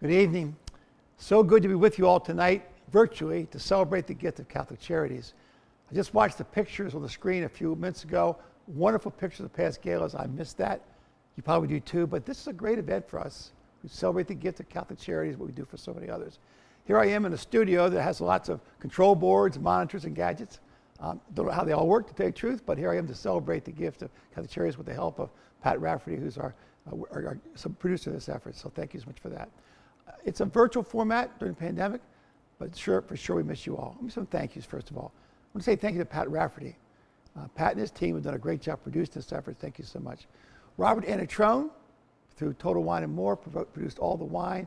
Good evening. So good to be with you all tonight, virtually, to celebrate the gift of Catholic Charities. I just watched the pictures on the screen a few minutes ago. Wonderful pictures of past galas. I missed that. You probably do too, but this is a great event for us. We celebrate the gift of Catholic Charities, what we do for so many others. Here I am in a studio that has lots of control boards, monitors, and gadgets. Don't know how they all work, to tell you the truth, but here I am to celebrate the gift of Catholic Charities with the help of Pat Rafferty, who's our producer of this effort. So thank you so much for that. It's a virtual format during the pandemic, but for sure we miss you all. Let me some thank yous first of all. I want to say thank you to Pat Rafferty. Pat and his team have done a great job producing this effort. Thank you so much. Robert Anatrone, through Total Wine and More, produced all the wine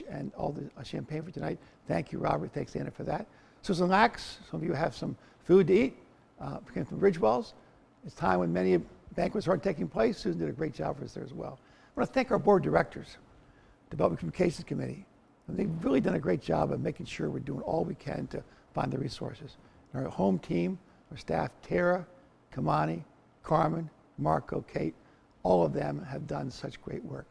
and all the champagne for tonight. Thank you, Robert. Thanks, Anna, for that. Susan Lax, some of you have some food to eat. Came from Ridgewells. It's time when many banquets aren't taking place. Susan did a great job for us there as well. I want to thank our board of directors, Development Communications Committee. And they've really done a great job of making sure we're doing all we can to find the resources. And our home team, our staff, Tara, Kamani, Carmen, Marco, Kate, all of them have done such great work.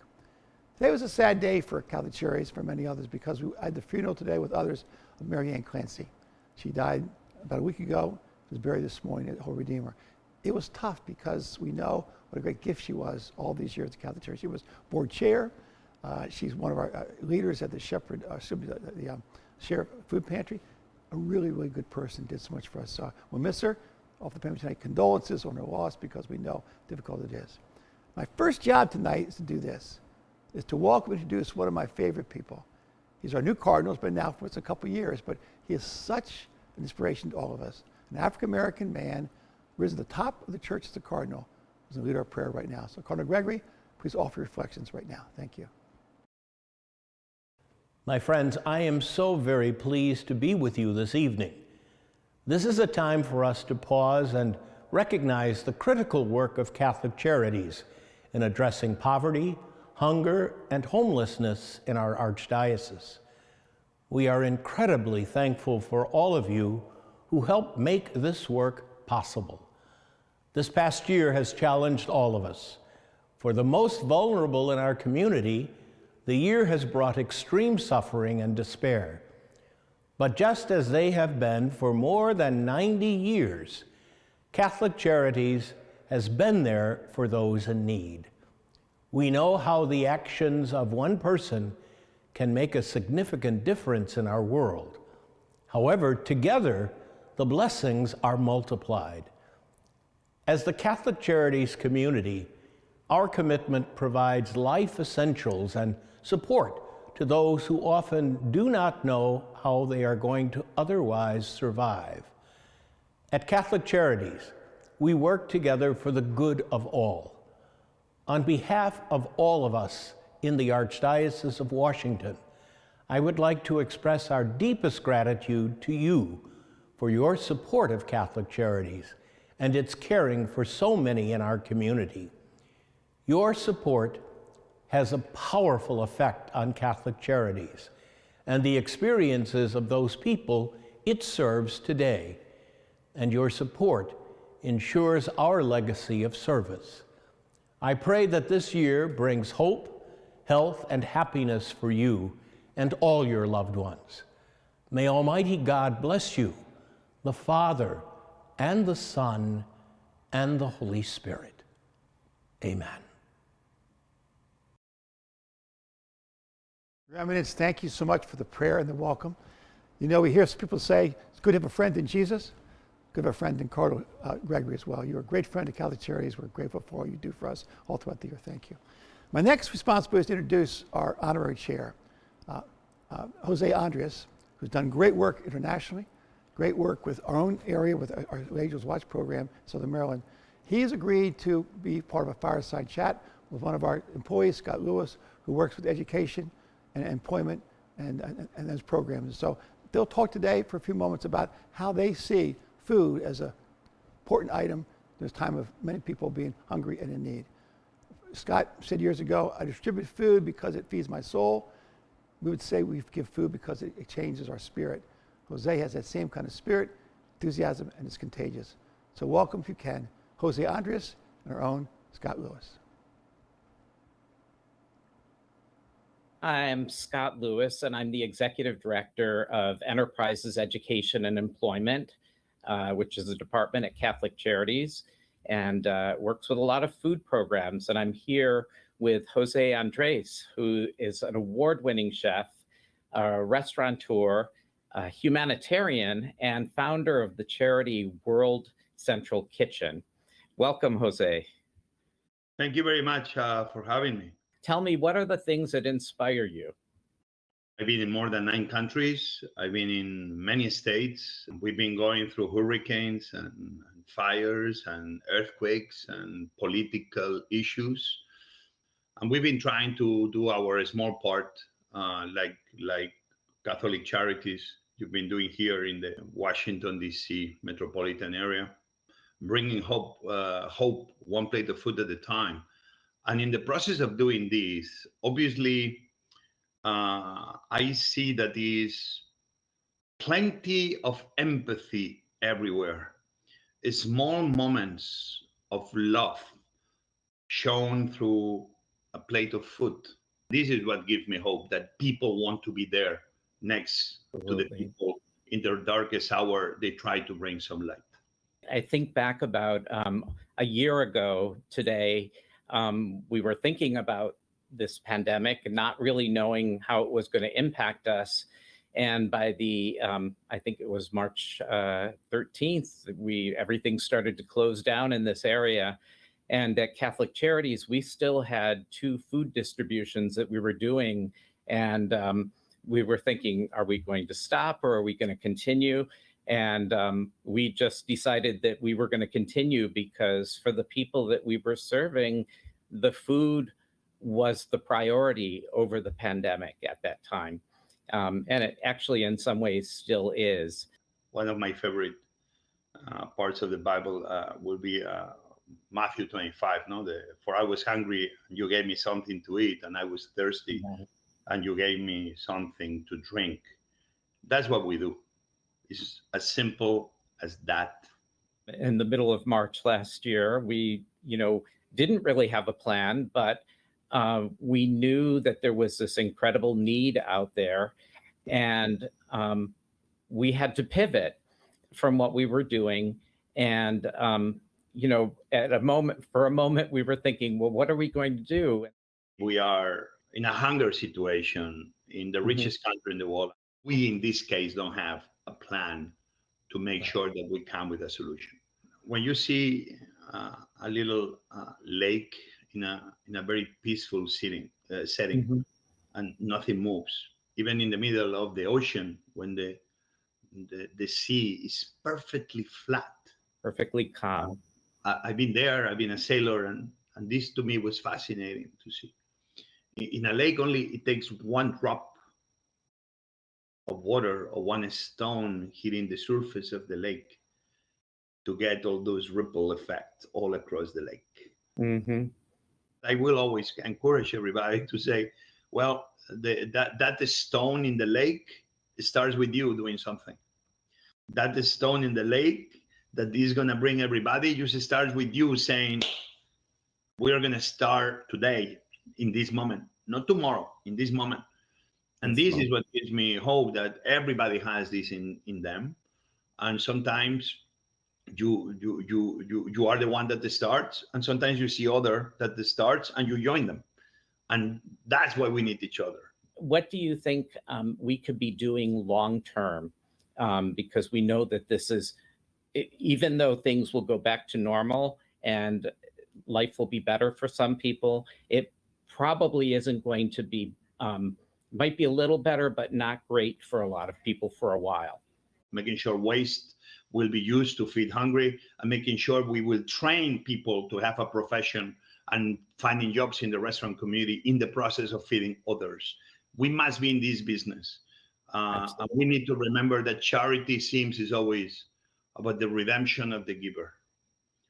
Today was a sad day for Catholic Charities, for many others, because we had the funeral today with others of Mary Ann Clancy. She died about a week ago, was buried this morning at Holy Redeemer. It was tough because we know what a great gift she was all these years at Catholic Charities. She was board chair. She's one of our leaders at the Shepherd, the Sheriff Food Pantry. A really, really good person, did so much for us. We'll miss her. Off the payment tonight, condolences on her loss because we know how difficult it is. My first job tonight is to do this, is to welcome and introduce one of my favorite people. He's our new cardinal. He's been now for a couple of years, but he is such an inspiration to all of us. An African-American man, risen to the top of the church as a cardinal, is going to lead our prayer right now. So Cardinal Gregory, please offer your reflections right now. Thank you. My friends, I am so very pleased to be with you this evening. This is a time for us to pause and recognize the critical work of Catholic Charities in addressing poverty, hunger, and homelessness in our archdiocese. We are incredibly thankful for all of you who help make this work possible. This past year has challenged all of us. For the most vulnerable in our community, the year has brought extreme suffering and despair. But just as they have been for more than 90 years, Catholic Charities has been there for those in need. We know how the actions of one person can make a significant difference in our world. However, together, the blessings are multiplied. As the Catholic Charities community, our commitment provides life essentials and support to those who often do not know how they are going to otherwise survive. At Catholic Charities, we work together for the good of all. On behalf of all of us in the Archdiocese of Washington, I would like to express our deepest gratitude to you for your support of Catholic Charities and its caring for so many in our community. Your support has a powerful effect on Catholic Charities and the experiences of those people it serves today, and your support ensures our legacy of service. I pray that this year brings hope, health, and happiness for you and all your loved ones. May Almighty God bless you, the Father, and the Son, and the Holy Spirit. Amen. Your Eminence, thank you so much for the prayer and the welcome. You know, we hear people say, it's good to have a friend in Jesus. Good to have a friend in Cardinal Gregory as well. You're a great friend of Catholic Charities. We're grateful for all you do for us all throughout the year. Thank you. My next responsibility is to introduce our honorary chair, Jose Andres, who's done great work internationally, great work with our own area, with our Angels Watch program, Southern Maryland. He has agreed to be part of a fireside chat with one of our employees, Scott Lewis, who works with education and employment and those programs. So they'll talk today for a few moments about how they see food as an important item in this time of many people being hungry and in need. Scott said years ago, I distribute food because it feeds my soul. We would say we give food because it changes our spirit. Jose has that same kind of spirit, enthusiasm, and it's contagious. So welcome, if you can, Jose Andres and our own Scott Lewis. I'm Scott Lewis, and I'm the Executive Director of Enterprises, Education, and Employment, which is a department at Catholic Charities, and works with a lot of food programs. And I'm here with Jose Andres, who is an award-winning chef, a restaurateur, a humanitarian, and founder of the charity World Central Kitchen. Welcome, Jose. Thank you very much for having me. Tell me, what are the things that inspire you? I've been in more than 9 countries. I've been in many states. We've been going through hurricanes and fires and earthquakes and political issues. And we've been trying to do our small part, like Catholic Charities you've been doing here in the Washington, D.C. metropolitan area, bringing hope one plate of food at a time. And in the process of doing this, obviously, I see that there is plenty of empathy everywhere. Small moments of love shown through a plate of food. This is what gives me hope that people want to be there next to the people in their darkest hour. They try to bring some light. I think back about a year ago today, we were thinking about this pandemic and not really knowing how it was going to impact us. And by the, I think it was March 13th, everything started to close down in this area. And at Catholic Charities, we still had 2 food distributions that we were doing. And we were thinking, are we going to stop or are we going to continue? And we just decided that we were going to continue because for the people that we were serving, the food was the priority over the pandemic at that time. And it actually, in some ways, still is. One of my favorite parts of the Bible will be Matthew 25. No, for I was hungry, and you gave me something to eat, and I was thirsty, and you gave me something to drink. That's what we do. It's as simple as that. In the middle of March last year, we, didn't really have a plan, but we knew that there was this incredible need out there, and we had to pivot from what we were doing. And for a moment, we were thinking, well, what are we going to do? We are in a hunger situation in the richest country in the world. We, in this case, don't have a plan to make sure that we come with a solution. When you see a little lake in a very peaceful setting, and nothing moves, even in the middle of the ocean, when the sea is perfectly flat, perfectly calm. I've been there. I've been a sailor, and this to me was fascinating to see. In a lake, only it takes one drop of water or one stone hitting the surface of the lake to get all those ripple effects all across the lake. I will always encourage everybody to say, well, that stone in the lake, it starts with you doing something. That stone in the lake that is going to bring everybody just starts with you saying, we're going to start today in this moment, not tomorrow, in this moment. And this is what gives me hope that everybody has this in them. And sometimes you are the one that starts, and sometimes you see other that starts and you join them. And that's why we need each other. What do you think we could be doing long term? Because we know that this is, even though things will go back to normal and life will be better for some people, it probably isn't going to be, might be a little better, but not great for a lot of people for a while. Making sure waste will be used to feed hungry, and making sure we will train people to have a profession and finding jobs in the restaurant community in the process of feeding others. We must be in this business. And we need to remember that charity seems is always about the redemption of the giver,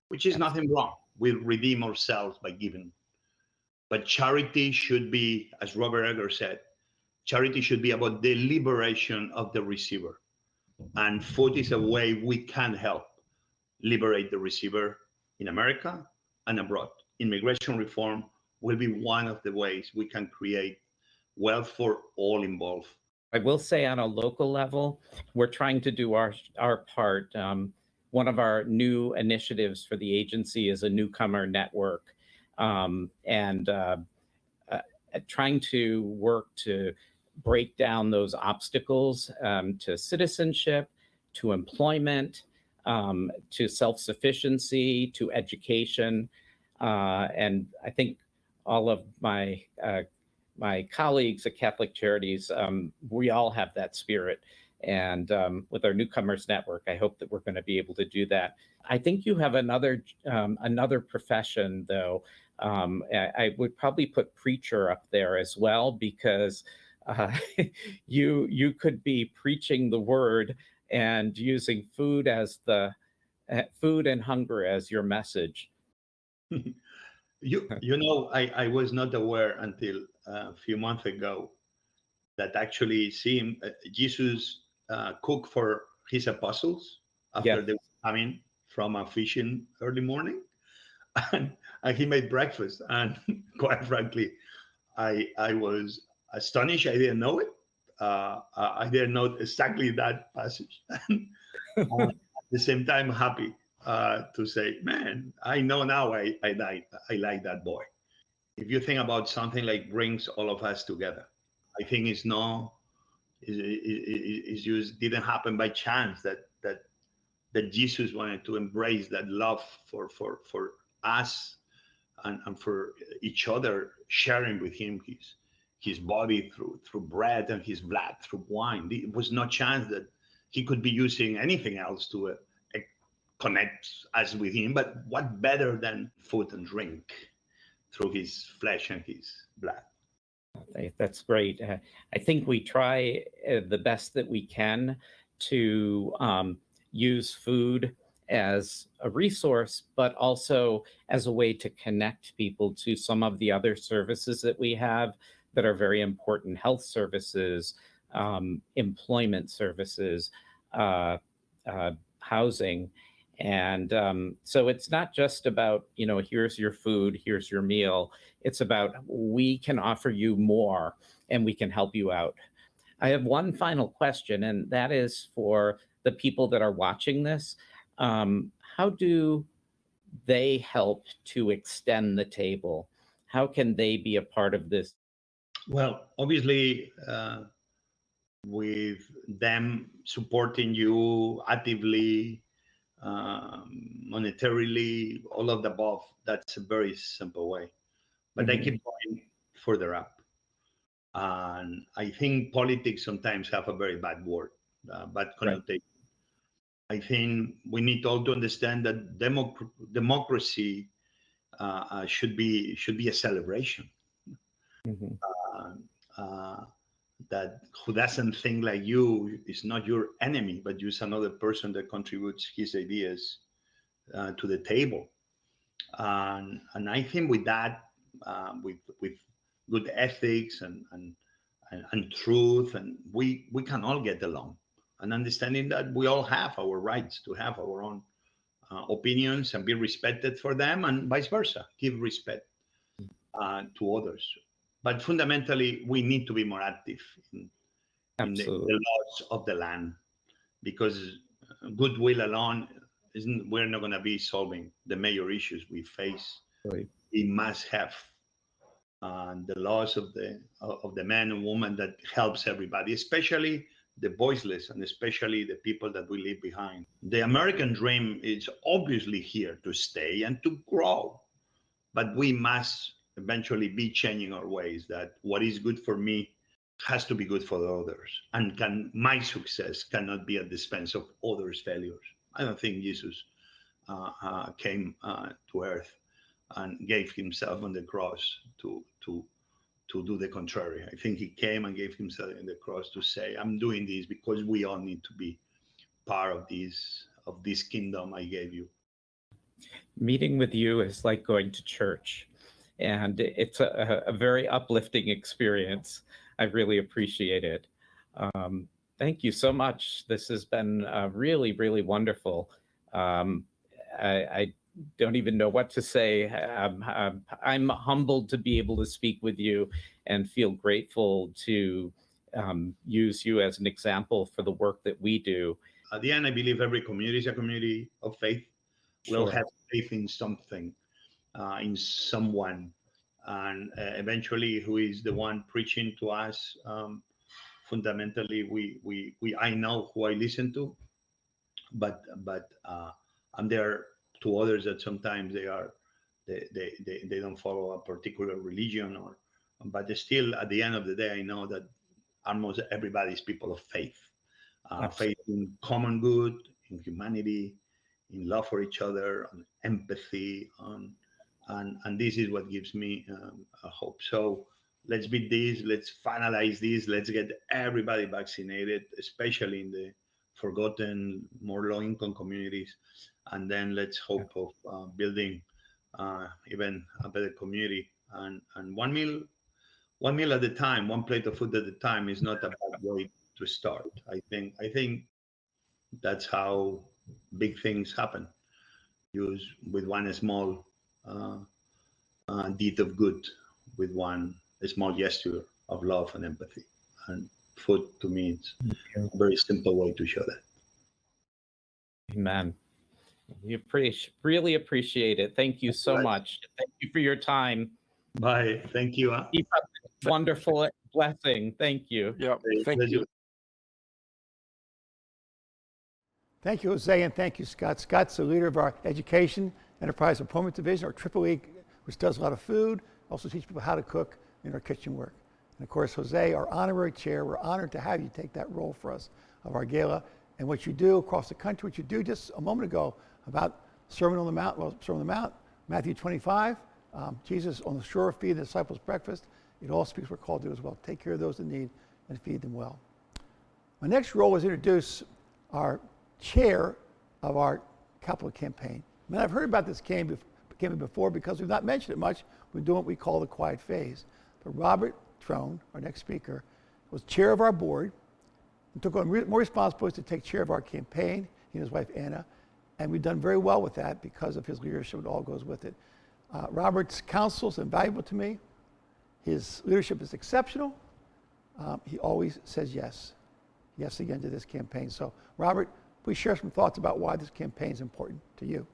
which is nothing wrong. We redeem ourselves by giving. But charity should be, as Robert Egger said, charity should be about the liberation of the receiver. And food is a way we can help liberate the receiver in America and abroad. Immigration reform will be one of the ways we can create wealth for all involved. I will say on a local level, we're trying to do our part. One of our new initiatives for the agency is a newcomer network, and trying to work to break down those obstacles to citizenship, to employment, to self-sufficiency, to education. And I think all of my colleagues at Catholic Charities, we all have that spirit. And with our Newcomers Network, I hope that we're going to be able to do that. I think you have another profession, though. I would probably put preacher up there as well, because you could be preaching the word and using food food and hunger as your message. I was not aware until a few months ago that actually seeing Jesus cook for his apostles after Yeah. they were coming from a fishing early morning, and he made breakfast. And quite frankly, I was astonished. I didn't know it. I didn't know exactly that passage. At the same time, happy to say, man, I know now I like that boy. If you think about something like brings all of us together, I think it's just didn't happen by chance that Jesus wanted to embrace that love for us and for each other, sharing with him his body through bread and his blood through wine. It was no chance that he could be using anything else to connect us with him. But what better than food and drink through his flesh and his blood? That's great. I think we try the best that we can to use food as a resource, but also as a way to connect people to some of the other services that we have that are very important: health services, employment services, housing. And so it's not just about, here's your food, here's your meal. It's about, we can offer you more and we can help you out. I have one final question, and that is for the people that are watching this. How do they help to extend the table? How can they be a part of this? Well, obviously, with them supporting you actively, monetarily, all of the above, that's a very simple way. But I keep going further up. And I think politics sometimes have a very bad word, bad connotation. I think we need all to understand that democracy should be a celebration. Mhm. That who doesn't think like you is not your enemy, but just another person that contributes his ideas to the table. And I think with that, with good ethics and truth, and we can all get along, and understanding that we all have our rights to have our own opinions and be respected for them, and vice versa, give respect to others. But fundamentally, we need to be more active in the Absolutely. laws of the land, because goodwill alone isn't. We're not going to be solving the major issues we face. Right. We must have the laws of the man and woman that helps everybody, especially the voiceless, and especially the people that we leave behind. The American dream is obviously here to stay and to grow, but we must eventually be changing our ways. That what is good for me has to be good for the others, and my success cannot be at the expense of others' failures. I don't think Jesus came to earth and gave himself on the cross to do the contrary. I think he came and gave himself on the cross to say, "I'm doing this because we all need to be part of this kingdom I gave you." Meeting with you is like going to church, and it's a very uplifting experience. I really appreciate it. Thank you so much. This has been really, really wonderful. I don't even know what to say. I'm humbled to be able to speak with you and feel grateful to use you as an example for the work that we do. At the end, I believe every community is a community of faith. We all Sure. have faith in something, in someone, and eventually, who is the one preaching to us? Fundamentally, I know who I listen to, but I'm there to others that sometimes they don't follow a particular religion, or but still at the end of the day, I know that almost everybody is people of faith, faith Absolutely. in common good, in humanity, in love for each other, on empathy, on and this is what gives me a hope. So let's beat this. Let's finalize this. Let's get everybody vaccinated, especially in the forgotten, more low-income communities, and then let's hope of building even a better community. And one meal at a time, one plate of food at a time is not a bad way to start. I think that's how big things happen. Use with one small uh, deed of good, with one small gesture of love and empathy. And food to me is a very simple way to show that. Amen. Really appreciate it. Thank you so Right. much. Thank you for your time. Bye. Thank you. Keep up this wonderful blessing. Thank you. Yeah, thank Bless you. Thank you, Jose, and thank you, Scott. Scott's the leader of our Education Enterprise Employment Division, our EEE, which does a lot of food, also teach people how to cook in our kitchen work. And of course, Jose, our honorary chair, we're honored to have you take that role for us of our gala. And what you do across the country, what you do just a moment ago about Sermon on the Mount, Sermon on the Mount, Matthew 25, Jesus on the shore feeding the disciples breakfast. It all speaks what we're called to do as well. Take care of those in need and feed them well. My next role was to introduce our chair of our capital campaign. I mean, I've heard about this campaign before because we've not mentioned it much. We're doing what we call the quiet phase. But Robert Trone, our next speaker, was chair of our board and took on more responsibilities to take chair of our campaign, he and his wife Anna, and we've done very well with that because of his leadership. It all goes with it. Robert's counsel is invaluable to me. His leadership is exceptional. He always says yes again to this campaign. So Robert, please share some thoughts about why this campaign is important to you.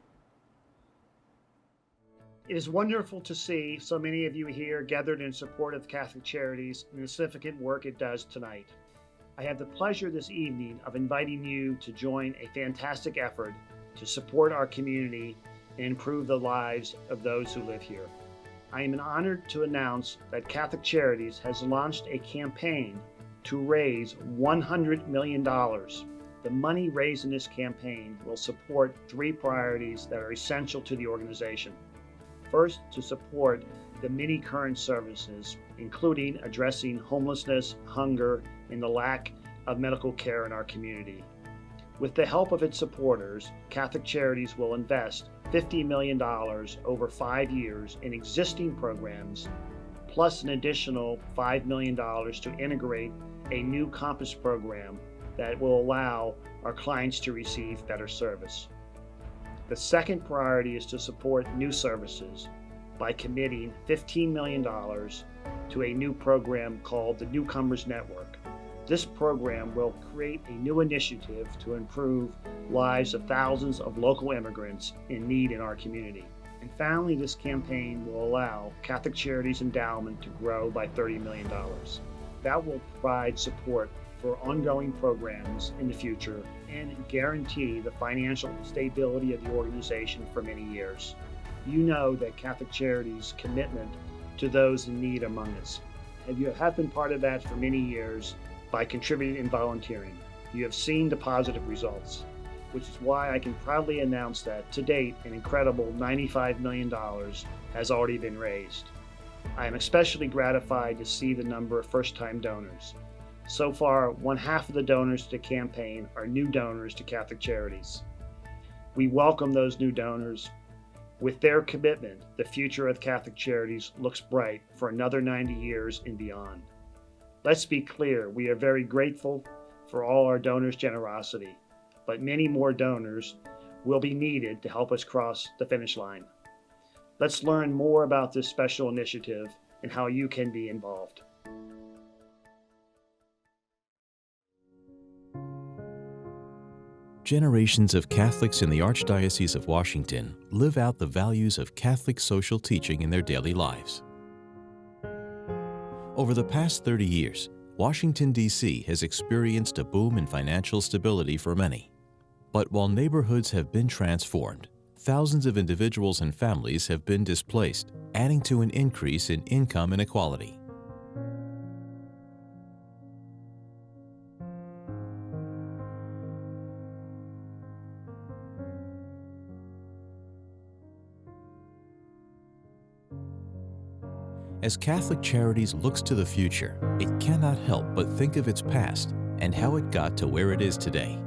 It is wonderful to see so many of you here gathered in support of Catholic Charities and the significant work it does tonight. I have the pleasure this evening of inviting you to join a fantastic effort to support our community and improve the lives of those who live here. I am honored to announce that Catholic Charities has launched a campaign to raise $100 million. The money raised in this campaign will support three priorities that are essential to the organization. First, to support the many current services, including addressing homelessness, hunger, and the lack of medical care in our community. With the help of its supporters, Catholic Charities will invest $50 million over 5 years in existing programs, plus an additional $5 million to integrate a new Compass program that will allow our clients to receive better service. The second priority is to support new services by committing $15 million to a new program called the Newcomers Network. This program will create a new initiative to improve lives of thousands of local immigrants in need in our community. And finally, this campaign will allow Catholic Charities Endowment to grow by $30 million. That will provide support for ongoing programs in the future and guarantee the financial stability of the organization for many years. You know that Catholic Charities' commitment to those in need among us. And you have been part of that for many years by contributing and volunteering. You have seen the positive results, which is why I can proudly announce that to date, an incredible $95 million has already been raised. I am especially gratified to see the number of first-time donors. So far, 1/2 of the donors to the campaign are new donors to Catholic Charities. We welcome those new donors. With their commitment, the future of Catholic Charities looks bright for another 90 years and beyond. Let's be clear, we are very grateful for all our donors' generosity, but many more donors will be needed to help us cross the finish line. Let's learn more about this special initiative and how you can be involved. Generations of Catholics in the Archdiocese of Washington live out the values of Catholic social teaching in their daily lives. Over the past 30 years, Washington, D.C. has experienced a boom in financial stability for many. But while neighborhoods have been transformed, thousands of individuals and families have been displaced, adding to an increase in income inequality. As Catholic Charities looks to the future, it cannot help but think of its past and how it got to where it is today.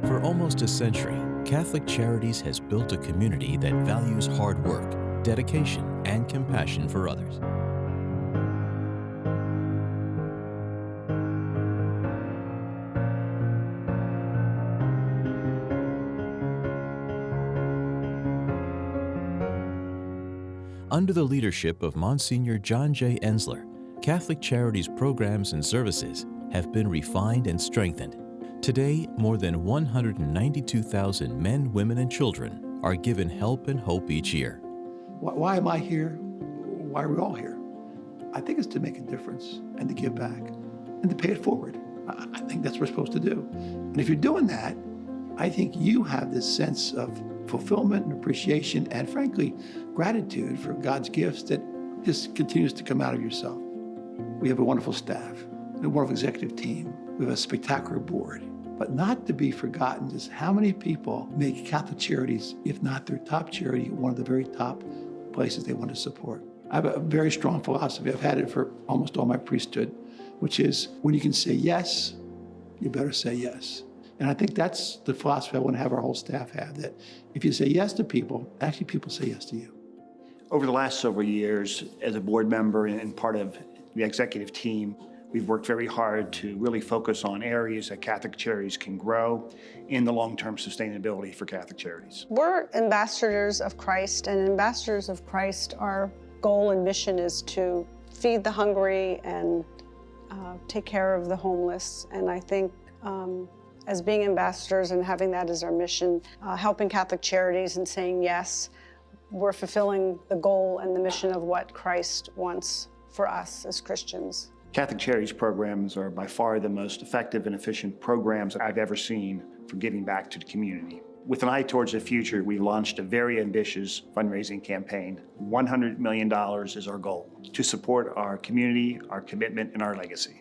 For almost a century, Catholic Charities has built a community that values hard work, dedication, and compassion for others. Under the leadership of Monsignor John J. Ensler, Catholic Charities programs and services have been refined and strengthened. Today, more than 192,000 men, women, and children are given help and hope each year. Why am I here? Why are we all here? I think it's to make a difference and to give back and to pay it forward. I think that's what we're supposed to do. And if you're doing that, I think you have this sense of fulfillment and appreciation and, frankly, gratitude for God's gifts that just continues to come out of yourself. We have a wonderful staff, a wonderful executive team. We have a spectacular board. But not to be forgotten is how many people make Catholic Charities, if not their top charity, one of the very top places they want to support. I have a very strong philosophy. I've had it for almost all my priesthood, which is when you can say yes, you better say yes. And I think that's the philosophy I want to have our whole staff have, that if you say yes to people, actually people say yes to you. Over the last several years, as a board member and part of the executive team, we've worked very hard to really focus on areas that Catholic Charities can grow in the long-term sustainability for Catholic Charities. We're ambassadors of Christ, and ambassadors of Christ, our goal and mission is to feed the hungry and take care of the homeless. And I think as being ambassadors and having that as our mission, helping Catholic Charities and saying yes, we're fulfilling the goal and the mission of what Christ wants for us as Christians. Catholic Charities programs are by far the most effective and efficient programs I've ever seen for giving back to the community. With an eye towards the future, we launched a very ambitious fundraising campaign. $100 million is our goal to support our community, our commitment, and our legacy.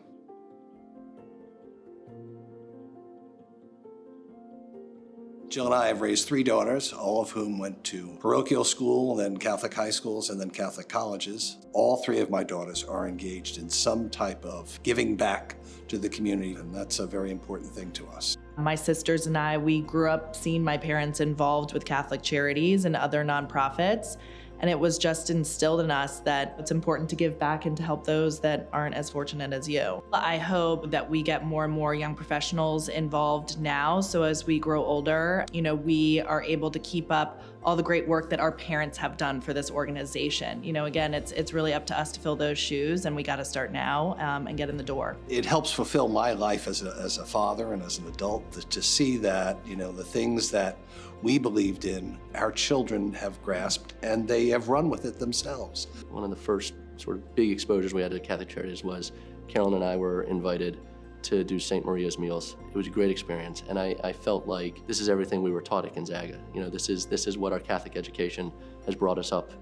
Jill and I have raised 3 daughters, all of whom went to parochial school, then Catholic high schools, and then Catholic colleges. All 3 of my daughters are engaged in some type of giving back to the community, and that's a very important thing to us. My sisters and I, we grew up seeing my parents involved with Catholic Charities and other nonprofits, and it was just instilled in us that it's important to give back and to help those that aren't as fortunate as you. I hope that we get more and more young professionals involved now, so as we grow older, we are able to keep up all the great work that our parents have done for this organization. Again, it's really up to us to fill those shoes, and we got to start now and get in the door. It helps fulfill my life as a father and as an adult to see that, the things that we believed in, our children have grasped, and they have run with it themselves. One of the first sort of big exposures we had to Catholic Charities was Carolyn and I were invited to do St. Maria's meals. It was a great experience, and I felt like this is everything we were taught at Gonzaga. This is what our Catholic education has brought us up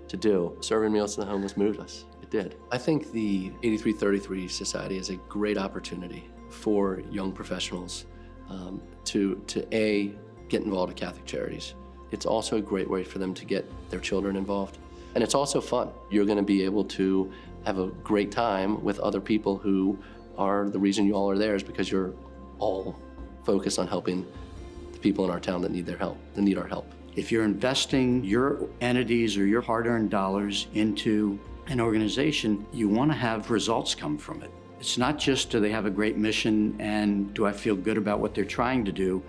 to do. Serving meals to the homeless moved us. It did. I think the 8333 Society is a great opportunity for young professionals to get involved in Catholic Charities. It's also a great way for them to get their children involved. And it's also fun. You're going to be able to have a great time with other people who are the reason you all are there is because you're all focused on helping the people in our town that need their help, that need our help. If you're investing your entities or your hard-earned dollars into an organization, you want to have results come from it. It's not just do they have a great mission and do I feel good about what they're trying to do.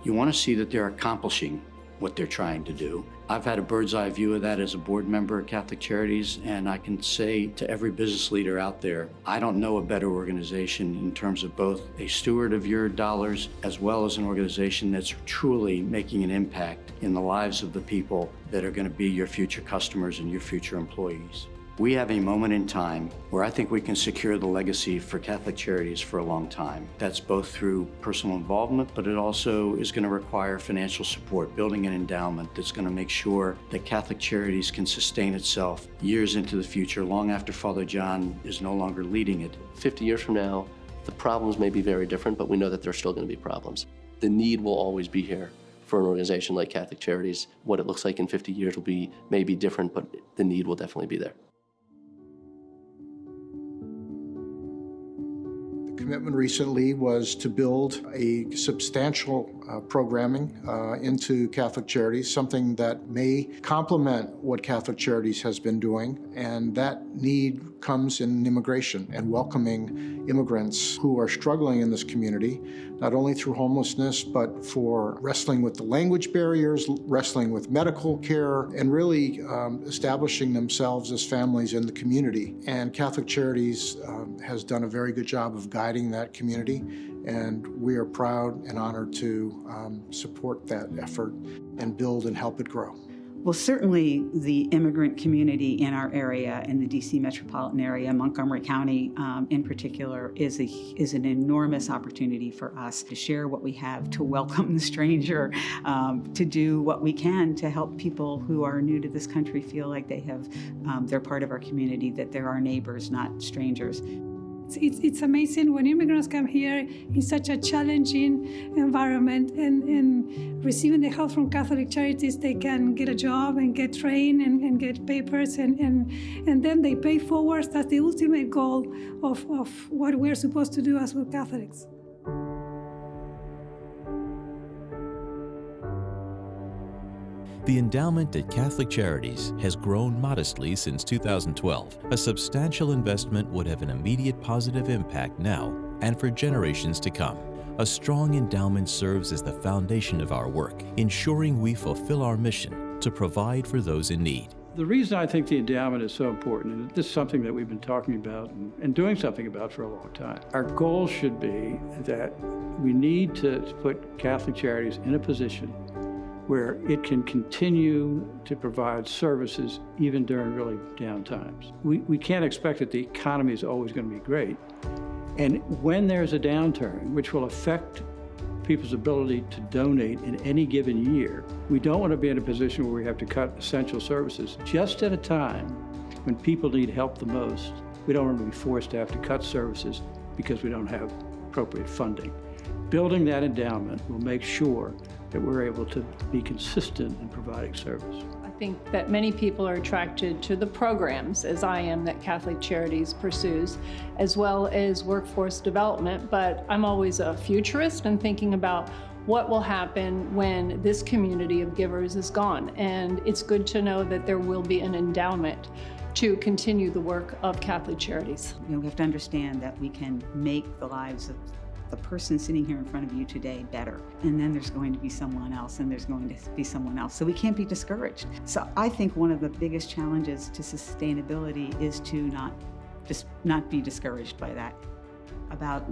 You want to see that they're accomplishing what they're trying to do. I've had a bird's eye view of that as a board member at Catholic Charities, and I can say to every business leader out there, I don't know a better organization in terms of both a steward of your dollars as well as an organization that's truly making an impact in the lives of the people that are going to be your future customers and your future employees. We have a moment in time where I think we can secure the legacy for Catholic Charities for a long time. That's both through personal involvement, but it also is going to require financial support, building an endowment that's going to make sure that Catholic Charities can sustain itself years into the future, long after Father John is no longer leading it. 50 years from now, the problems may be very different, but we know that there's still going to be problems. The need will always be here for an organization like Catholic Charities. What it looks like in 50 years may be different, but the need will definitely be there. Commitment recently was to build a substantial programming into Catholic Charities, something that may complement what Catholic Charities has been doing, and that need comes in immigration and welcoming immigrants who are struggling in this community, not only through homelessness, but for wrestling with the language barriers, wrestling with medical care, and really establishing themselves as families in the community. And Catholic Charities has done a very good job of guiding that community, and we are proud and honored to support that effort and build and help it grow. Well, certainly the immigrant community in our area, in the DC metropolitan area, Montgomery County in particular, is an enormous opportunity for us to share what we have, to welcome the stranger, to do what we can to help people who are new to this country feel like they're part of our community, that they're our neighbors, not strangers. It's amazing when immigrants come here in such a challenging environment and receiving the help from Catholic Charities, they can get a job and get trained and get papers and then they pay forward. That's the ultimate goal of what we're supposed to do as good Catholics. The endowment at Catholic Charities has grown modestly since 2012. A substantial investment would have an immediate positive impact now and for generations to come. A strong endowment serves as the foundation of our work, ensuring we fulfill our mission to provide for those in need. The reason I think the endowment is so important, and this is something that we've been talking about and doing something about for a long time, our goal should be that we need to put Catholic Charities in a position where it can continue to provide services even during really down times. We can't expect that the economy is always going to be great. And when there's a downturn, which will affect people's ability to donate in any given year, we don't want to be in a position where we have to cut essential services just at a time when people need help the most. We don't want to be forced to have to cut services because we don't have appropriate funding. Building that endowment will make sure that we're able to be consistent in providing service. I think that many people are attracted to the programs, as I am, that Catholic Charities pursues, as well as workforce development, but I'm always a futurist and thinking about what will happen when this community of givers is gone. And it's good to know that there will be an endowment to continue the work of Catholic Charities. We have to understand that we can make the lives of the person sitting here in front of you today better. And then there's going to be someone else, and there's going to be someone else. So we can't be discouraged. So I think one of the biggest challenges to sustainability is to not be discouraged by that. About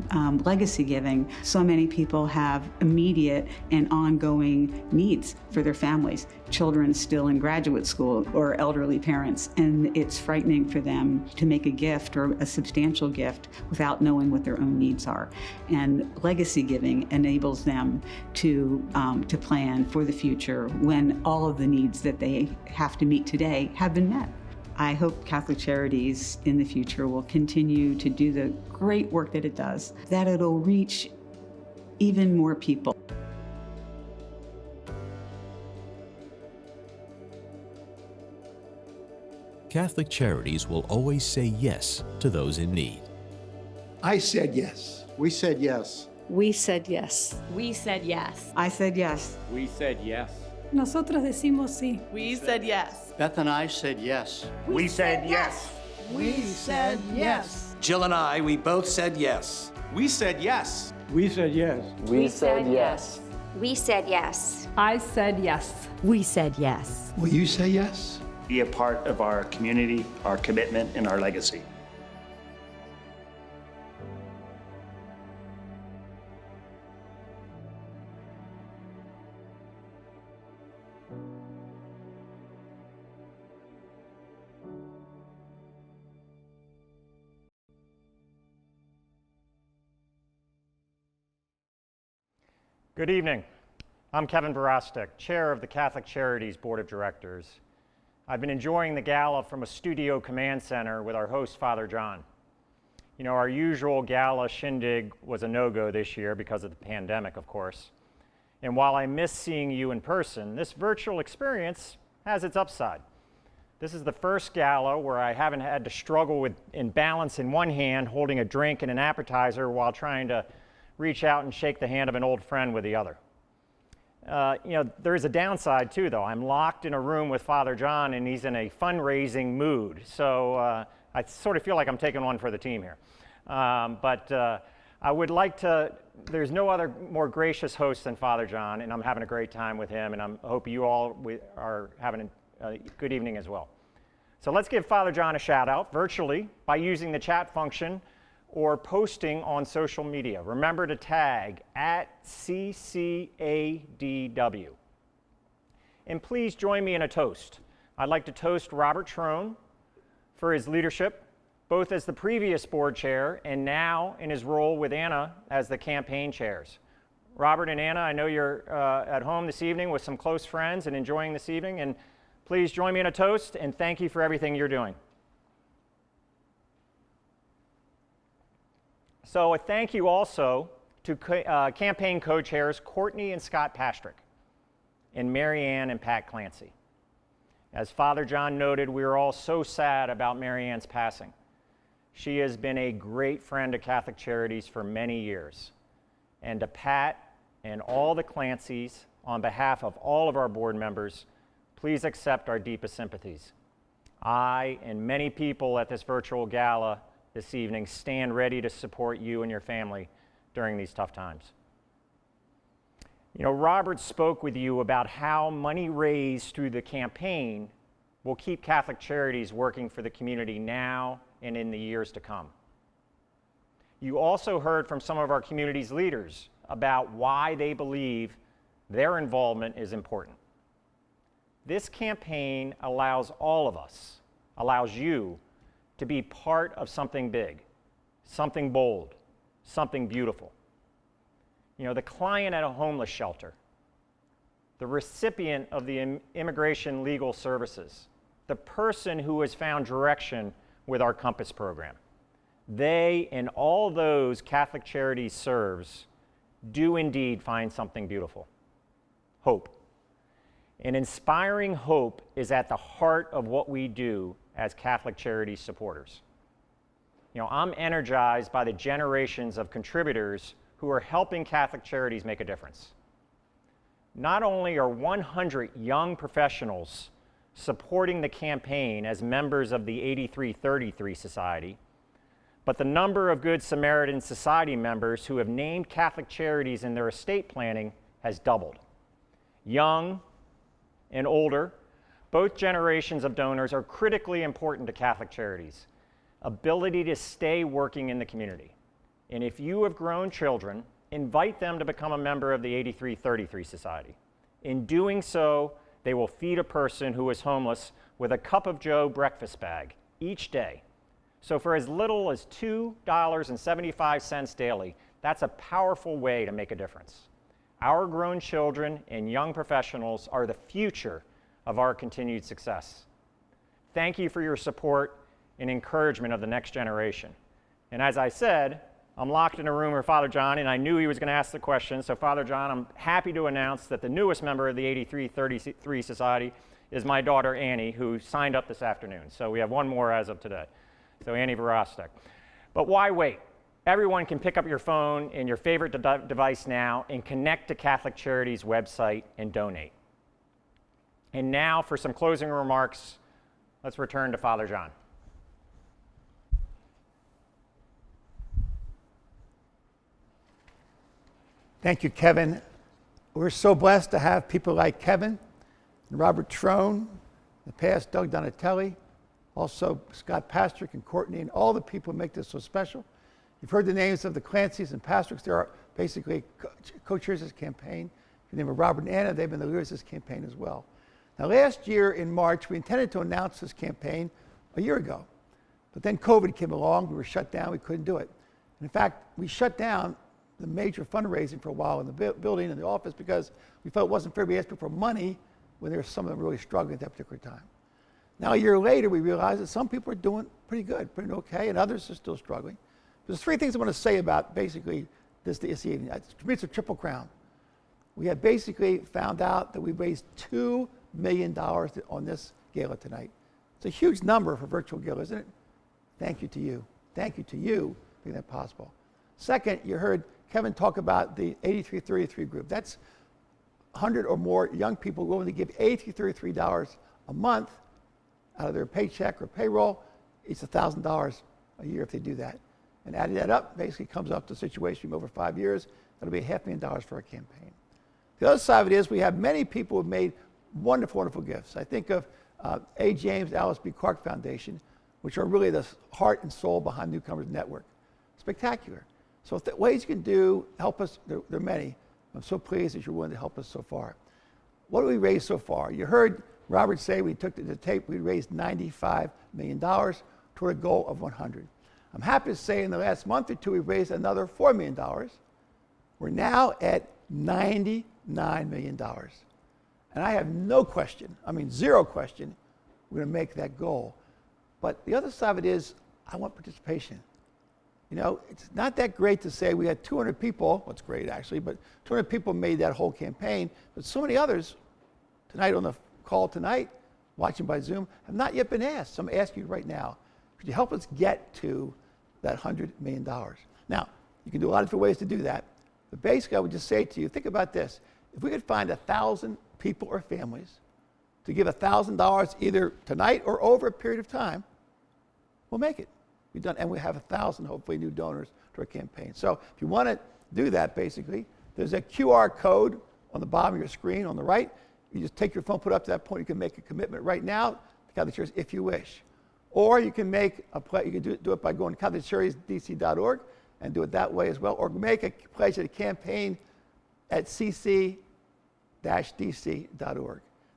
legacy giving, so many people have immediate and ongoing needs for their families, children still in graduate school or elderly parents, and it's frightening for them to make a gift or a substantial gift without knowing what their own needs are. And legacy giving enables them to plan for the future when all of the needs that they have to meet today have been met. I hope Catholic Charities in the future will continue to do the great work that it does, that it'll reach even more people. Catholic Charities will always say yes to those in need. I said yes. We said yes. We said yes. We said yes. I said yes. We said yes. Nosotros decimos sí. We said yes. Beth and I said yes. We said yes. We said yes. Jill and I, we both said yes. We said yes. We said yes. We said yes. We said yes. I said yes. We said yes. Will you say yes? Be a part of our community, our commitment, and our legacy. Good evening. I'm Kevin Verostek, Chair of the Catholic Charities Board of Directors. I've been enjoying the gala from a studio command center with our host, Father John. You know, our usual gala shindig was a no-go this year because of the pandemic, of course. And while I miss seeing you in person, this virtual experience has its upside. This is the first gala where I haven't had to struggle with in balance in one hand, holding a drink and an appetizer while trying to reach out and shake the hand of an old friend with the other. You know, there is a downside too, though. I'm locked in a room with Father John and he's in a fundraising mood. So I sort of feel like I'm taking one for the team here. I would like to, there's no other more gracious host than Father John, and I'm having a great time with him, and I hope you all are having a good evening as well. So let's give Father John a shout out virtually by using the chat function or posting on social media. Remember to tag @CCADW. And please join me in a toast. I'd like to toast Robert Trone for his leadership, both as the previous board chair and now in his role with Anna as the campaign chairs. Robert and Anna, I know you're at home this evening with some close friends and enjoying this evening, and please join me in a toast and thank you for everything you're doing. So a thank you also to campaign co-chairs Courtney and Scott Pastrick and Mary Ann and Pat Clancy. As Father John noted, we are all so sad about Mary Ann's passing. She has been a great friend to Catholic Charities for many years. And to Pat and all the Clancys, on behalf of all of our board members, please accept our deepest sympathies. I and many people at this virtual gala this evening stand ready to support you and your family during these tough times. You know, Robert spoke with you about how money raised through the campaign will keep Catholic Charities working for the community now and in the years to come. You also heard from some of our community's leaders about why they believe their involvement is important. This campaign allows all of us, allows you, to be part of something big, something bold, something beautiful. You know, the client at a homeless shelter, the recipient of the immigration legal services, the person who has found direction with our Compass program. They and all those Catholic Charities serves do indeed find something beautiful, hope. And inspiring hope is at the heart of what we do as Catholic Charities supporters. You know, I'm energized by the generations of contributors who are helping Catholic Charities make a difference. Not only are 100 young professionals supporting the campaign as members of the 8333 Society, but the number of Good Samaritan Society members who have named Catholic Charities in their estate planning has doubled. Young and older, both generations of donors are critically important to Catholic Charities' ability to stay working in the community. And if you have grown children, invite them to become a member of the 8333 Society. In doing so, they will feed a person who is homeless with a cup of joe breakfast bag each day. So for as little as $2.75 daily, that's a powerful way to make a difference. Our grown children and young professionals are the future of our continued success. Thank you for your support and encouragement of the next generation. And as I said, I'm locked in a room with Father John, and I knew he was going to ask the question. So Father John, I'm happy to announce that the newest member of the 8333 Society is my daughter Annie, who signed up this afternoon. So we have one more as of today. So Annie Verostek. But why wait? Everyone can pick up your phone and your favorite device now and connect to Catholic Charities' website and donate. And now for some closing remarks, let's return to Father John. Thank you, Kevin. We're so blessed to have people like Kevin and Robert Trone, in the past Doug Donatelli, also Scott Pastrick and Courtney, and all the people who make this so special. You've heard the names of the Clancys and Pastricks. They are basically co-chairs of this campaign. The name of Robert and Anna, they've been the leaders of this campaign as well. Now, last year in March, we intended to announce this campaign a year ago. But then COVID came along, we were shut down, we couldn't do it. And in fact, we shut down the major fundraising for a while in the building, in the office, because we felt it wasn't fair to be asking for money when there were some of them really struggling at that particular time. Now, a year later, we realized that some people are doing pretty good, pretty okay, and others are still struggling. There's three things I want to say about basically this evening. To me, it's a triple crown. We have basically found out that we raised $2 million on this gala tonight. It's a huge number for virtual gala, isn't it? Thank you to you. Thank you to you for making that possible. Second, you heard Kevin talk about the 8333 group. That's 100 or more young people willing to give $8333 a month out of their paycheck or payroll. It's $1,000 a year if they do that. And adding that up basically comes up to a situation over 5 years. That'll be $500,000 for our campaign. The other side of it is we have many people who have made wonderful, wonderful gifts. I think of A. James Alice B. Clark Foundation, which are really the heart and soul behind Newcomers Network. Spectacular. So if the ways you can do, help us, there are many. I'm so pleased that you're willing to help us so far. What have we raised so far? You heard Robert say we took to the tape, we raised $95 million toward a goal of 100. I'm happy to say in the last month or two, we've raised another $4 million. We're now at $99 million. And I have no question, I mean zero question, we're going to make that goal. But the other side of it is, I want participation. You know, it's not that great to say we had 200 people, well, it's great actually, but 200 people made that whole campaign, but so many others tonight on the call tonight, watching by Zoom, have not yet been asked. So I'm asking you right now, could you help us get to that $100 million? Now, you can do a lot of different ways to do that, but basically I would just say to you, think about this. If we could find 1,000 people or families to give $1,000 either tonight or over a period of time, we'll make it. We've done, and we have 1,000, hopefully, new donors to our campaign. So if you want to do that, basically, there's a QR code on the bottom of your screen on the right. You just take your phone, put it up to that point. You can make a commitment right now to Catholic Charities if you wish. Or you can make a pledge. You can do it by going to CatholicCharitiesDC.org and do it that way as well. Or make a pledge at a campaign at cc-dc.org.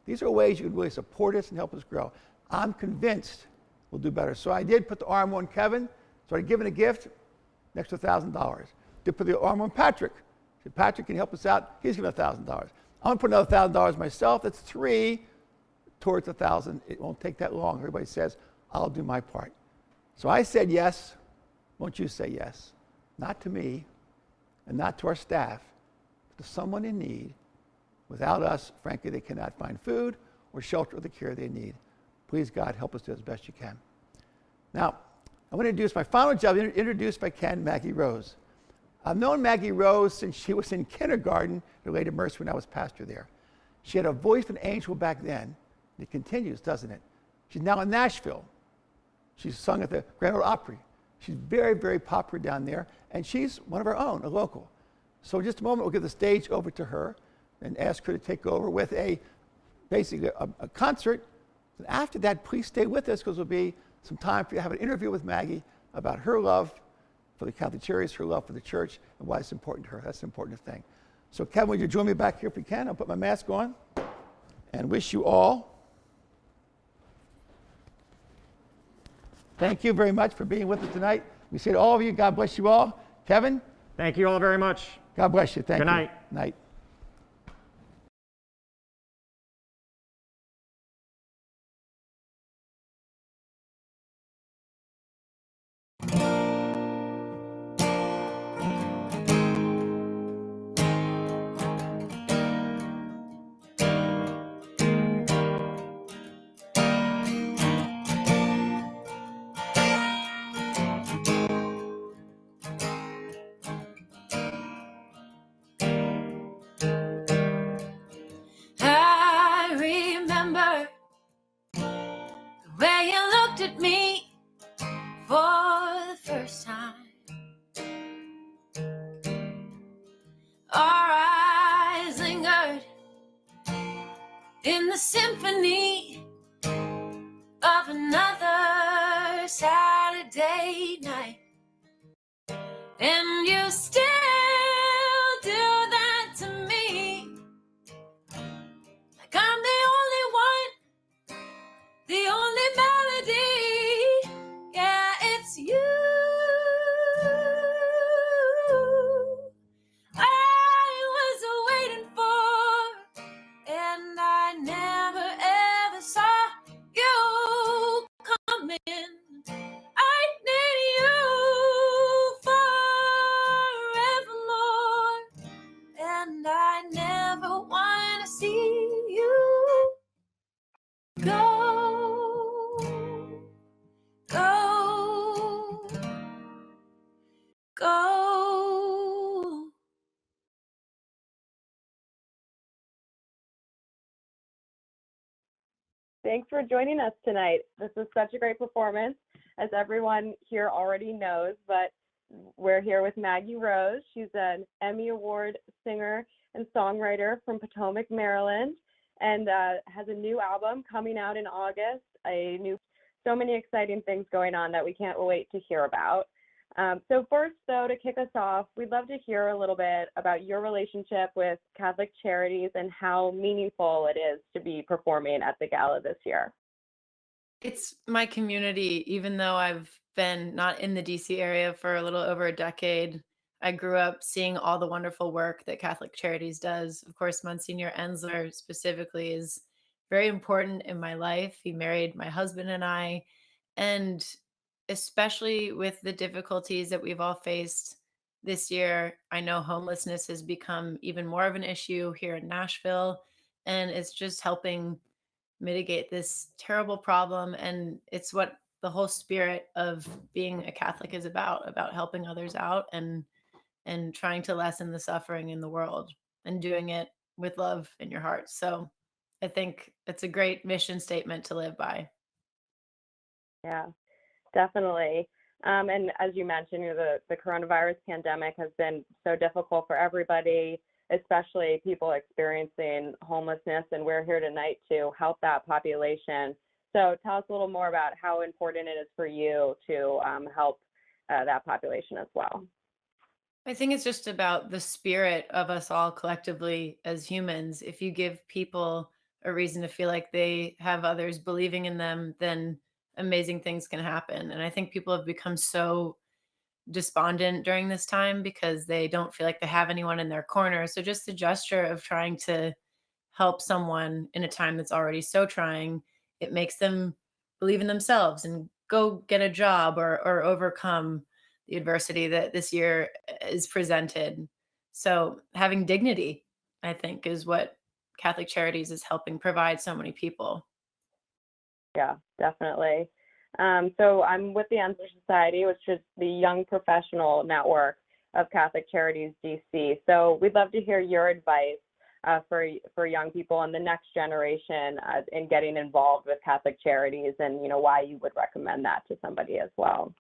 These are ways you can really support us and help us grow. I'm convinced we'll do better. So I did put the arm on Kevin, started giving a gift, next to $1,000. Did put the arm on Patrick. Said, Patrick, can you help us out? He's giving $1,000. I'm gonna put another $1,000 myself. That's $3 towards 1,000. It won't take that long. Everybody says, I'll do my part. So I said yes. Won't you say yes? Not to me and not to our staff, but to someone in need. Without us, frankly, they cannot find food or shelter or the care they need. Please, God, help us do as best you can. Now, I want to introduce my final job, introduce, if I can, Maggie Rose. I've known Maggie Rose since she was in kindergarten at Lady Mercy when I was pastor there. She had a voice of an angel back then. It continues, doesn't it? She's now in Nashville. She's sung at the Grand Ole Opry. She's very, very popular down there, and she's one of our own, a local. So in just a moment, we'll give the stage over to her and ask her to take over with basically a concert. And after that, please stay with us because there'll be some time for you to have an interview with Maggie about her love for the Catholic Charities, her love for the church, and why it's important to her. That's an important thing. So Kevin, would you join me back here if you can? I'll put my mask on and wish you all. Thank you very much for being with us tonight. We say to all of you, God bless you all. Kevin? Thank you all very much. God bless you. Thank you. Good night. Night. in the symphony of another Saturday night. And you still do that to me, like I'm the only one, the only melody. Yeah, it's you I was waiting for, and I never ever saw you coming. I need you forevermore, and I never want to see you go, go, go. Thanks for joining us tonight. This was such a great performance, as everyone here already knows, but we're here with Maggie Rose. She's an Emmy Award singer and songwriter from Potomac, Maryland, and has a new album coming out in August, so many exciting things going on that we can't wait to hear about. So first, though, to kick us off, we'd love to hear a little bit about your relationship with Catholic Charities and how meaningful it is to be performing at the gala this year. It's my community, even though I've been not in the DC area for a little over a decade. I grew up seeing all the wonderful work that Catholic Charities does. Of course, Monsignor Ensler specifically is very important in my life. He married my husband and I, and especially with the difficulties that we've all faced this year, I know homelessness has become even more of an issue here in Nashville, and it's just helping mitigate this terrible problem. And it's what the whole spirit of being a Catholic is about helping others out and trying to lessen the suffering in the world and doing it with love in your heart. So I think it's a great mission statement to live by. Yeah, definitely. And as you mentioned, the coronavirus pandemic has been so difficult for everybody, especially people experiencing homelessness, and we're here tonight to help that population. So tell us a little more about how important it is for you to help that population as well. I think it's just about the spirit of us all collectively as humans. If you give people a reason to feel like they have others believing in them, then amazing things can happen. And I think people have become so despondent during this time because they don't feel like they have anyone in their corner. So just the gesture of trying to help someone in a time that's already so trying, it makes them believe in themselves and go get a job or overcome the adversity that this year is presented. So having dignity, I think, is what Catholic Charities is helping provide so many people. Yeah, definitely. So I'm with the Ensler Society, which is the Young Professional Network of Catholic Charities DC. So we'd love to hear your advice for young people and the next generation in getting involved with Catholic Charities, and why you would recommend that to somebody as well.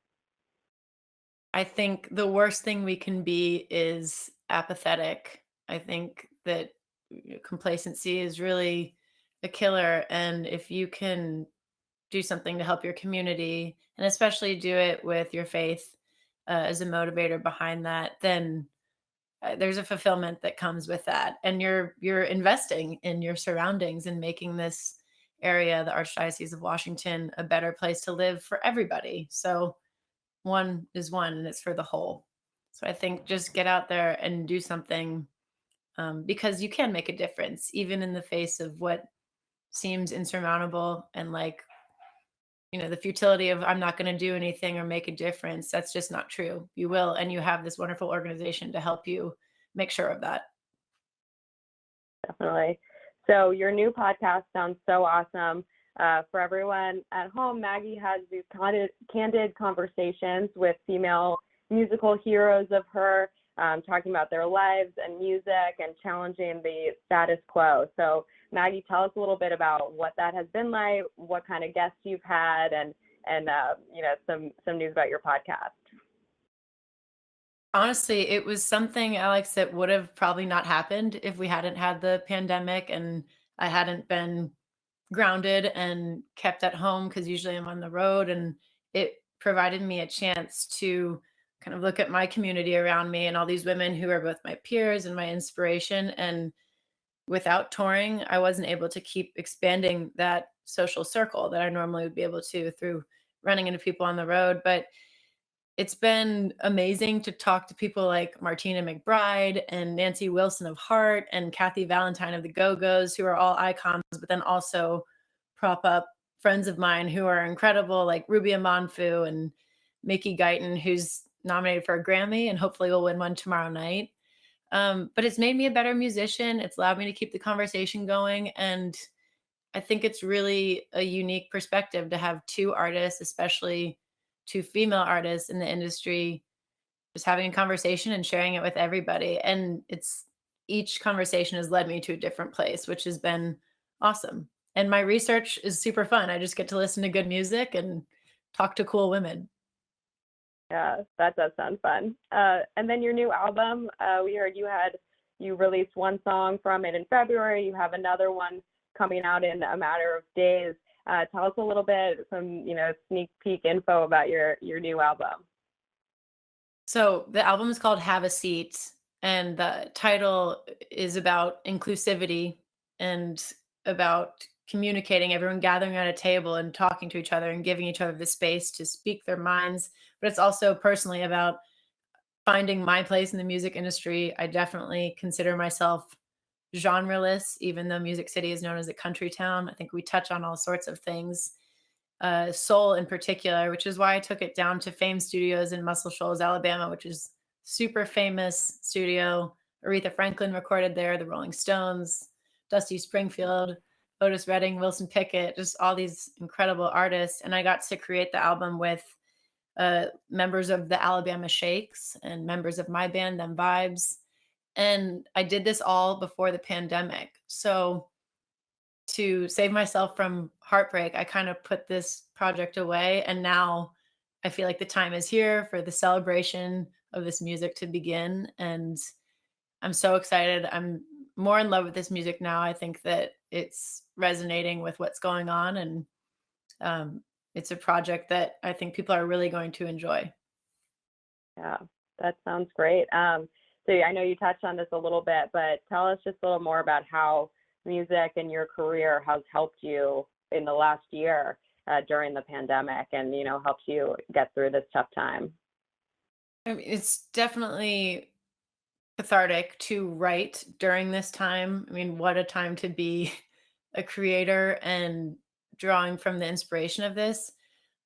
I think the worst thing we can be is apathetic. I think that complacency is really a killer, and if you can do something to help your community, and especially do it with your faith as a motivator behind that, then there's a fulfillment that comes with that, and you're investing in your surroundings and making this area, the Archdiocese of Washington, a better place to live for everybody. So one is one, and it's for the whole. So I think just get out there and do something, because you can make a difference, even in the face of what seems insurmountable and like the futility of I'm not going to do anything or make a difference. That's just not true. You will, and you have this wonderful organization to help you make sure of that. Definitely. So your new podcast sounds so awesome. For everyone at home, Maggie has these candid conversations with female musical heroes of her, talking about their lives and music and challenging the status quo. So Maggie, tell us a little bit about what that has been like, what kind of guests you've had, and some news about your podcast. Honestly, it was something, Alex, that would have probably not happened if we hadn't had the pandemic. And I hadn't been grounded and kept at home because usually I'm on the road. And it provided me a chance to kind of look at my community around me and all these women who are both my peers and my inspiration. And without touring, I wasn't able to keep expanding that social circle that I normally would be able to through running into people on the road. But it's been amazing to talk to people like Martina McBride and Nancy Wilson of Heart and Kathy Valentine of the Go-Go's, who are all icons, but then also prop up friends of mine who are incredible, like Ruby Amanfu and Mickey Guyton, who's nominated for a Grammy and hopefully will win one tomorrow night. But it's made me a better musician. It's allowed me to keep the conversation going. And I think it's really a unique perspective to have two artists, especially two female artists in the industry, just having a conversation and sharing it with everybody. And it's each conversation has led me to a different place, which has been awesome. And my research is super fun. I just get to listen to good music and talk to cool women. Yeah, that does sound fun. And then your new album, we heard you released one song from it in February. You have another one coming out in a matter of days. Tell us a little bit, some sneak peek info about your new album. So the album is called Have a Seat, and the title is about inclusivity and about communicating, everyone gathering at a table and talking to each other and giving each other the space to speak their minds. But it's also personally about finding my place in the music industry. I definitely consider myself genreless, even though Music City is known as a country town. I think we touch on all sorts of things, soul in particular, which is why I took it down to Fame Studios in Muscle Shoals, Alabama, which is super famous studio. Aretha Franklin recorded there, the Rolling Stones, Dusty Springfield, Otis Redding, Wilson Pickett, just all these incredible artists. And I got to create the album with members of the Alabama Shakes and members of my band, Them Vibes. And I did this all before the pandemic. So to save myself from heartbreak, I kind of put this project away. And now I feel like the time is here for the celebration of this music to begin. And I'm so excited. I'm more in love with this music now. I think that it's resonating with what's going on. And it's a project that I think people are really going to enjoy. Yeah, that sounds great. So I know you touched on this a little bit, but tell us just a little more about how music and your career has helped you in the last year during the pandemic and, helped you get through this tough time. I mean, it's definitely cathartic to write during this time. I mean, what a time to be a creator and drawing from the inspiration of this.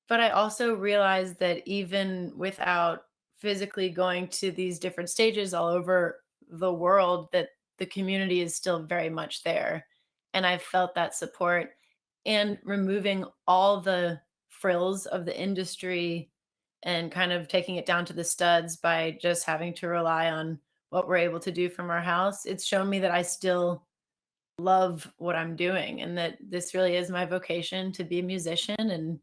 But I also realized that even without physically going to these different stages all over the world, that the community is still very much there. And I've felt that support, and removing all the frills of the industry and kind of taking it down to the studs by just having to rely on what we're able to do from our house. It's shown me that I still love what I'm doing and that this really is my vocation to be a musician. And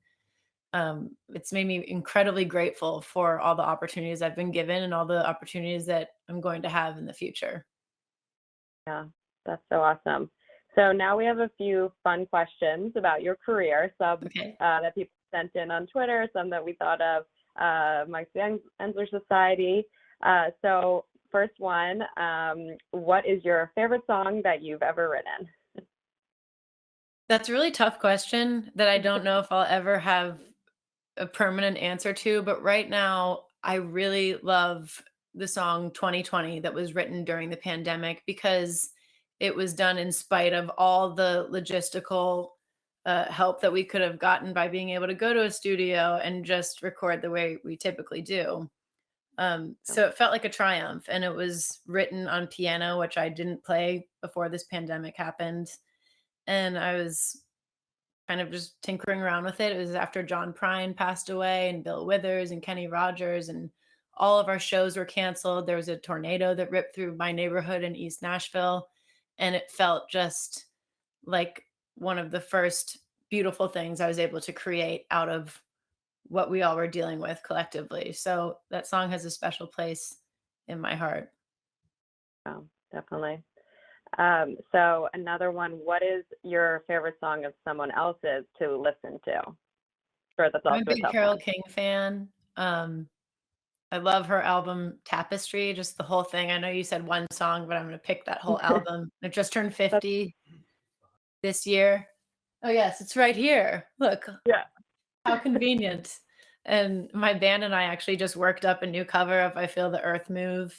it's made me incredibly grateful for all the opportunities I've been given and all the opportunities that I'm going to have in the future. Yeah, that's so awesome. So now we have a few fun questions about your career, some that people sent in on Twitter, some that we thought of amongst the Ensler Society. So first one, what is your favorite song that you've ever written? That's a really tough question that I don't know if I'll ever have a permanent answer to, but right now I really love the song 2020 that was written during the pandemic because it was done in spite of all the logistical help that we could have gotten by being able to go to a studio and just record the way we typically do. So it felt like a triumph, and it was written on piano, which I didn't play before this pandemic happened. And I was kind of just tinkering around with it. It was after John Prine passed away and Bill Withers and Kenny Rogers, and all of our shows were canceled. There was a tornado that ripped through my neighborhood in East Nashville, and it felt just like one of the first beautiful things I was able to create out of what we all were dealing with collectively. So that song has a special place in my heart. Oh, definitely. So another one, what is your favorite song of someone else's to listen to? Sure, that's I'm a also a big tough Carole one. King fan. I love her album Tapestry, just the whole thing. I know you said one song, but I'm gonna pick that whole album. It just turned 50 this year. Oh yes, it's right here. Look, Yeah. how convenient. And my band and I actually just worked up a new cover of I Feel the Earth Move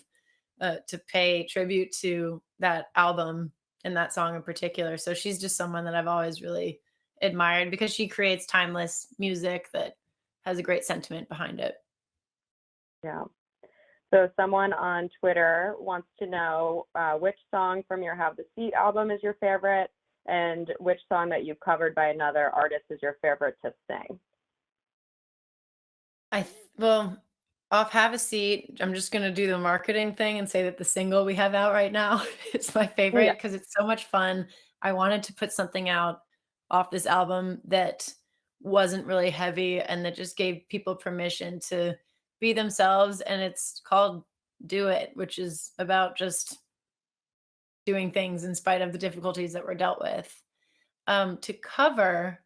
to pay tribute to that album and that song in particular. So she's just someone that I've always really admired because she creates timeless music that has a great sentiment behind it. Yeah. So someone on Twitter wants to know which song from your Have the Seat album is your favorite, and which song that you've covered by another artist is your favorite to sing. Well, off Have a Seat, I'm just gonna do the marketing thing and say that the single we have out right now is my Yeah. favorite because it's so much fun. I wanted to put something out off this album that wasn't really heavy and that just gave people permission to be themselves, and it's called Do It, which is about just doing things in spite of the difficulties that we're dealt with. To cover,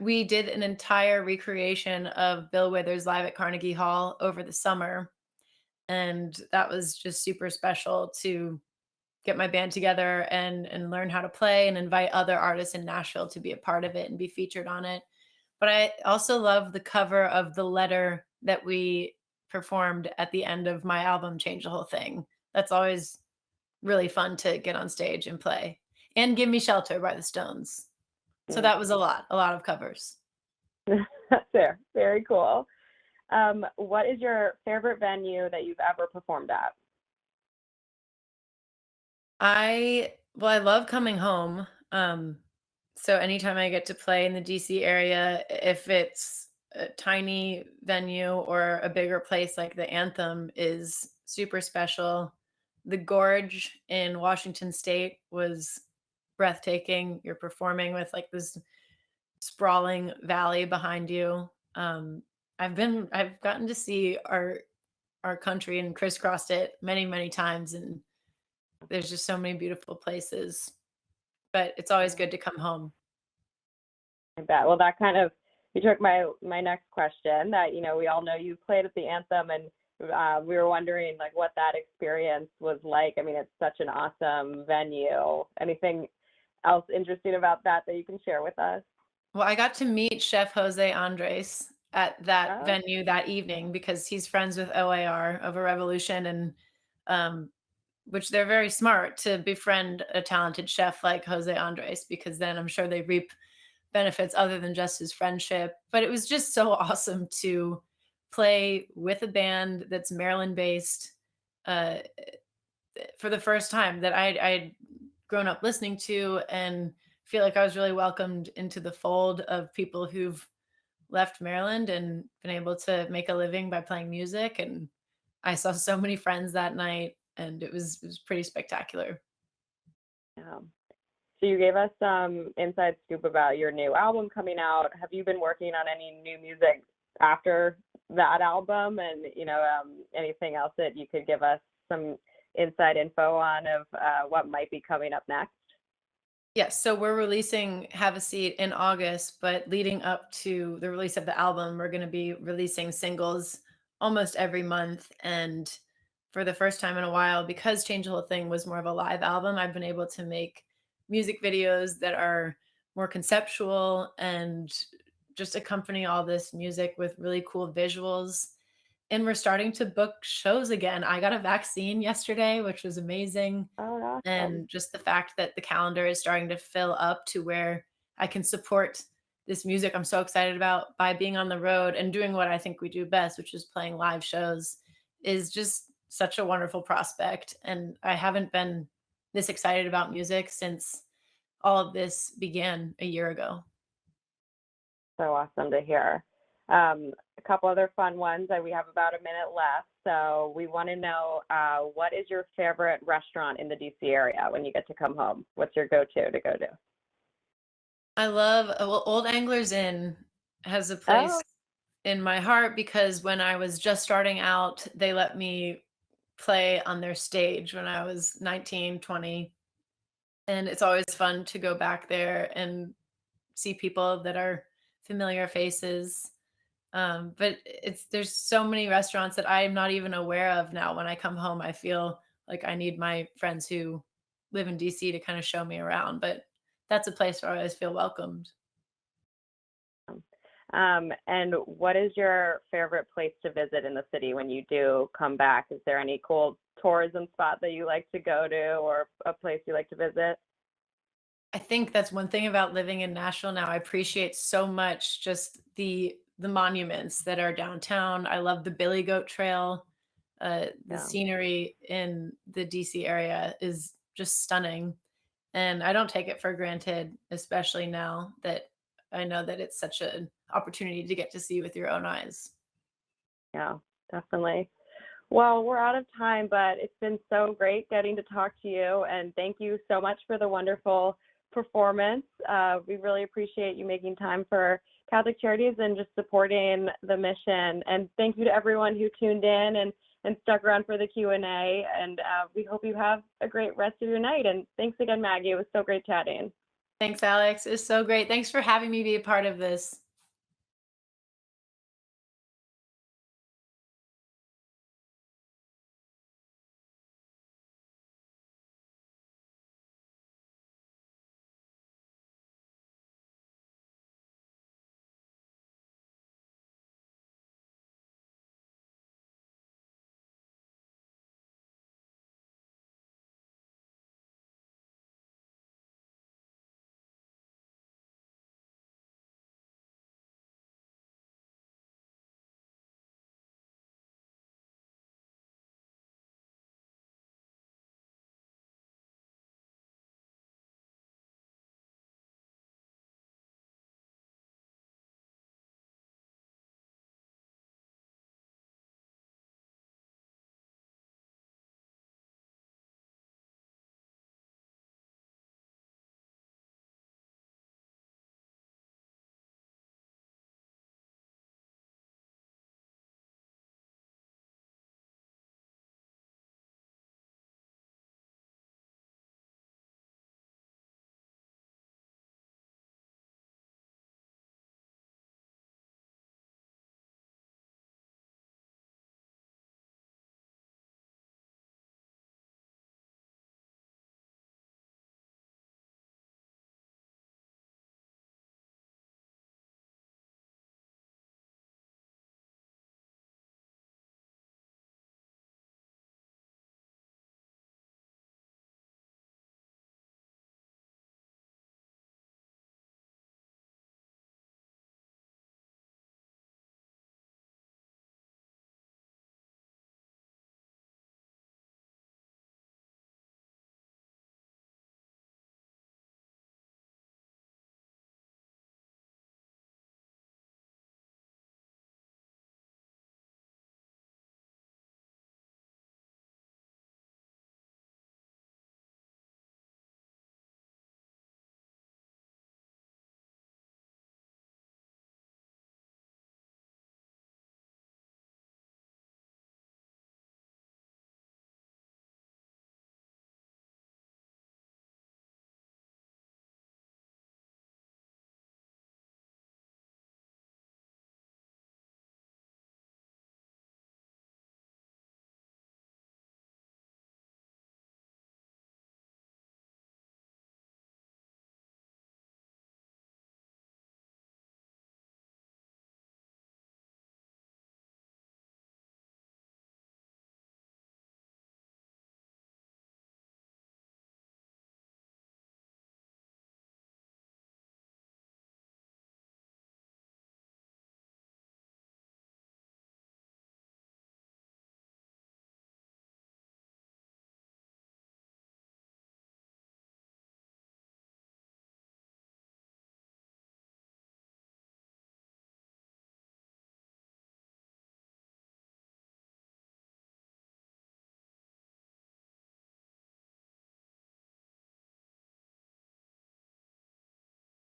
we did an entire recreation of Bill Withers live at Carnegie Hall over the summer, and that was just super special to get my band together and learn how to play and invite other artists in Nashville to be a part of it and be featured on it. But I also love the cover of the letter that we performed at the end of my album Change the Whole Thing. That's always really fun to get on stage and play. And Give Me Shelter by the Stones. So that was a lot of covers. There. Very cool. What is your favorite venue that you've ever performed at? I love coming home. So anytime I get to play in the DC area, if it's a tiny venue or a bigger place like the Anthem is super special. The Gorge in Washington State was breathtaking. You're performing with like this sprawling valley behind you. I've gotten to see our country and crisscrossed it many times, and there's just so many beautiful places. But it's always good to come home. I bet. Well, that kind of you took my next question. That we all know you played at the Anthem, and we were wondering like what that experience was like. I mean, it's such an awesome venue. Anything else interesting about that you can share with us? Well, I got to meet Chef Jose Andres at that venue that evening because he's friends with OAR of a Revolution, and which they're very smart to befriend a talented chef like Jose Andres because then I'm sure they reap benefits other than just his friendship. But it was just so awesome to play with a band that's Maryland based uh, for the first time that I'd grown up listening to and feel like I was really welcomed into the fold of people who've left Maryland and been able to make a living by playing music. And I saw so many friends that night, and it was pretty spectacular. Yeah. So you gave us some inside scoop about your new album coming out. Have you been working on any new music after that album, and anything else that you could give us some inside info on of what might be coming up next? Yes, so we're releasing Have a Seat in August, but leading up to the release of the album, we're going to be releasing singles almost every month. And for the first time in a while, because Change the Whole Thing was more of a live album, I've been able to make music videos that are more conceptual and just accompany all this music with really cool visuals. And we're starting to book shows again. I got a vaccine yesterday, which was amazing. Oh, awesome. And just the fact that the calendar is starting to fill up to where I can support this music I'm so excited about by being on the road and doing what I think we do best, which is playing live shows, is just such a wonderful prospect. And I haven't been this excited about music since all of this began a year ago. So awesome to hear. A couple other fun ones. We have about a minute left. So we want to know what is your favorite restaurant in the DC area when you get to come home? What's your go-to to go to? I love Old Anglers Inn has a place Oh. in my heart because when I was just starting out, they let me play on their stage when I was 19, 20. And it's always fun to go back there and see people that are familiar faces. But there's so many restaurants that I'm not even aware of now. When I come home, I feel like I need my friends who live in DC to kind of show me around. But that's a place where I always feel welcomed. And what is your favorite place to visit in the city when you do come back? Is there any cool tourism spot that you like to go to, or a place you like to visit? I think that's one thing about living in Nashville now. I appreciate so much just the monuments that are downtown. I love the Billy Goat Trail. The Yeah. scenery in the DC area is just stunning. And I don't take it for granted, especially now that I know that it's such an opportunity to get to see with your own eyes. Yeah, definitely. Well, we're out of time, but it's been so great getting to talk to you. And thank you so much for the wonderful performance. We really appreciate you making time for Catholic Charities and just supporting the mission. And thank you to everyone who tuned in and stuck around for the Q&A. And we hope you have a great rest of your night. And thanks again, Maggie. It was so great chatting. Thanks, Alex. It's so great. Thanks for having me be a part of this.